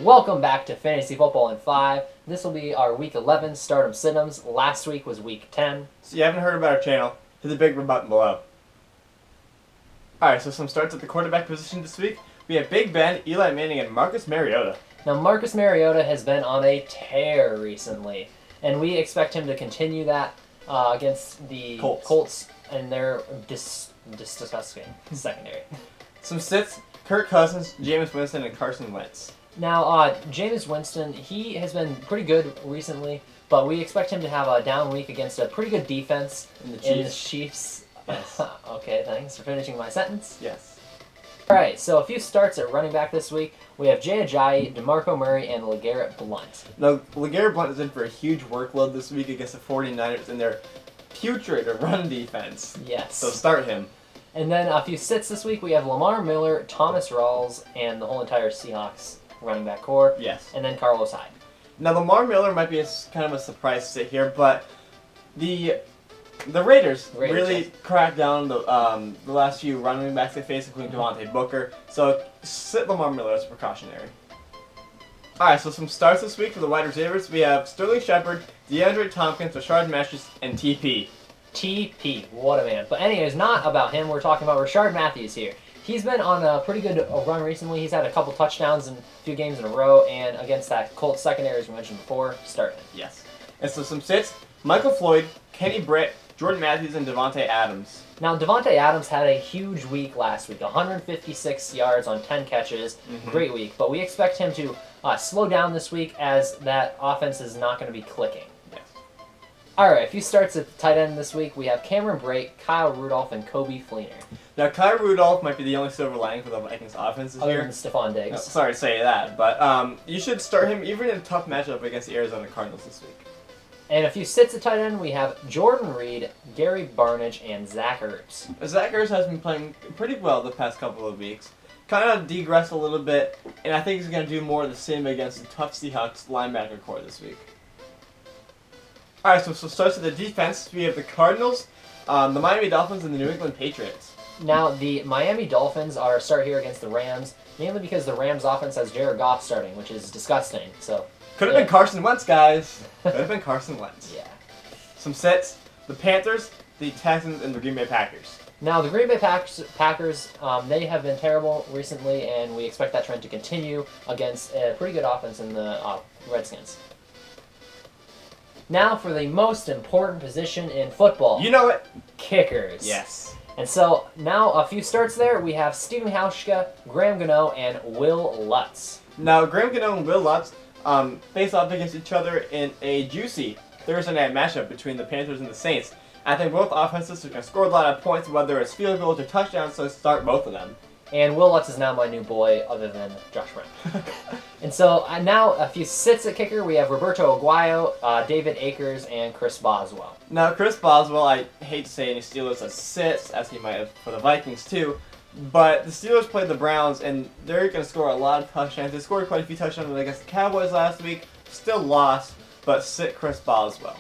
Welcome back to Fantasy Football in 5. This will be our Week 11 Stardom Sit-Ems. Last week was Week 10. So you haven't heard about our channel, hit the big red button below. Alright, so some starts at the quarterback position this week. We have Big Ben, Eli Manning, and Marcus Mariota. Now Marcus Mariota has been on a tear recently, and we expect him to continue that against the Colts and their disgusting secondary. Some sits, Kirk Cousins, Jameis Winston, and Carson Wentz. Now, Jameis Winston, he has been pretty good recently, but we expect him to have a down week against a pretty good defense in the Chiefs. Yes. Okay, thanks for finishing my sentence. Yes. Alright, so a few starts at running back this week. We have Jay Ajayi, DeMarco Murray, and LeGarrette Blount. Now, LeGarrette Blount is in for a huge workload this week against the 49ers in their putrid run defense. Yes. So start him. And then a few sits this week. We have Lamar Miller, Thomas Rawls, and the whole entire Seahawks running back core. Yes. And then Carlos Hyde. Now, Lamar Miller might be kind of a surprise sit here, but the Raiders really cracked down the last few running backs they faced, including Devontae Booker. So sit Lamar Miller as precautionary. Alright, so some starts this week for the wide receivers. We have Sterling Shepard, DeAndre Thompkins, Rashard Matthews, and TP. TP, what a man. But anyways, not about him. We're talking about Rashard Matthews here. He's been on a pretty good run recently. He's had a couple touchdowns in a few games in a row, and against that Colts secondary, as we mentioned before, start him. Yes. And so some sits, Michael Floyd, Kenny Britt, Jordan Matthews, and Devontae Adams. Now, Devontae Adams had a huge week last week, 156 yards on 10 catches. Great week. But we expect him to slow down this week as that offense is not going to be clicking. Yes. All right, a few starts at the tight end this week. We have Cameron Brate, Kyle Rudolph, and Kobe Fleener. Now, Kyle Rudolph might be the only silver lining for the Vikings offense this Other year. than Stephon Diggs. No, sorry to say that, but you should start him even in a tough matchup against the Arizona Cardinals this week. And a few sits at tight end, we have Jordan Reed, Gary Barnidge, and Zach Ertz. Zach Ertz has been playing pretty well the past couple of weeks. Kind of degressed a little bit, and I think he's going to do more of the same against the tough Seahawks linebacker core this week. Alright, so starts with the defense. We have the Cardinals, the Miami Dolphins, and the New England Patriots. Now, the Miami Dolphins are start here against the Rams, mainly because the Rams offense has Jared Goff starting, which is disgusting. So could have been Carson Wentz, guys. Could have been Carson Wentz. Yeah. Some sets, the Panthers, the Texans, and the Green Bay Packers. Now, the Green Bay Packers, they have been terrible recently, and we expect that trend to continue against a pretty good offense in the Redskins. Now, for the most important position in football. You know it. Kickers. Yes. And so, now a few starts there. We have Stephen Hauschka, Graham Gano, and Will Lutz. Now, Graham Gano and Will Lutz face off against each other in a juicy Thursday night matchup between the Panthers and the Saints. I think both offenses are going to score a lot of points, whether it's field goals or touchdowns, so start both of them. And Will Lutz is now my new boy, other than Josh Brown. And so now a few sits at kicker. We have Roberto Aguayo, David Akers, and Chris Boswell. Now, Chris Boswell, I hate to say any Steelers as sits, as he might have for the Vikings too, but the Steelers played the Browns, and they're going to score a lot of touchdowns. They scored quite a few touchdowns against the Cowboys last week. Still lost, but sit Chris Boswell.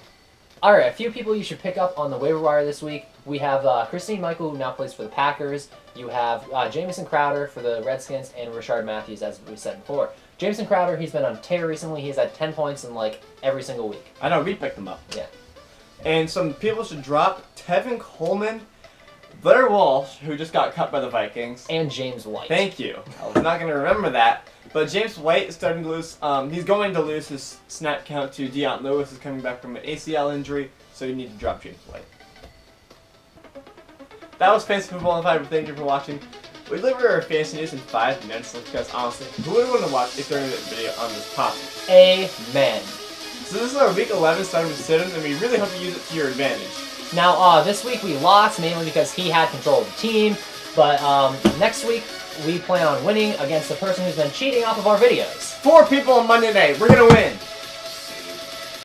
Alright, a few people you should pick up on the waiver wire this week. We have Christine Michael, who now plays for the Packers. You have Jamison Crowder for the Redskins, and Rashard Matthews, as we said before. Jamison Crowder, he's been on tear recently. He's had 10 points in, like, every single week. I know, we picked him up. Yeah. And some people should drop Tevin Coleman, Blair Walsh, who just got cut by the Vikings. And James White. Thank you. I was not going to remember that. But James White is starting to lose. He's going to lose his snap count to Deion Lewis, who's coming back from an ACL injury, so you need to drop James White. That was Fantasy Football in 5. Thank you for watching. We deliver our fantasy news in 5 minutes because honestly, who would want to watch a 30-minute video on this topic? Amen. So this is our Week 11 starting with sit-ins, and we really hope you use it to your advantage. Now, this week we lost mainly because he had control of the team, but next week we plan on winning against the person who's been cheating off of our videos. 4 people on Monday night. We're going to win.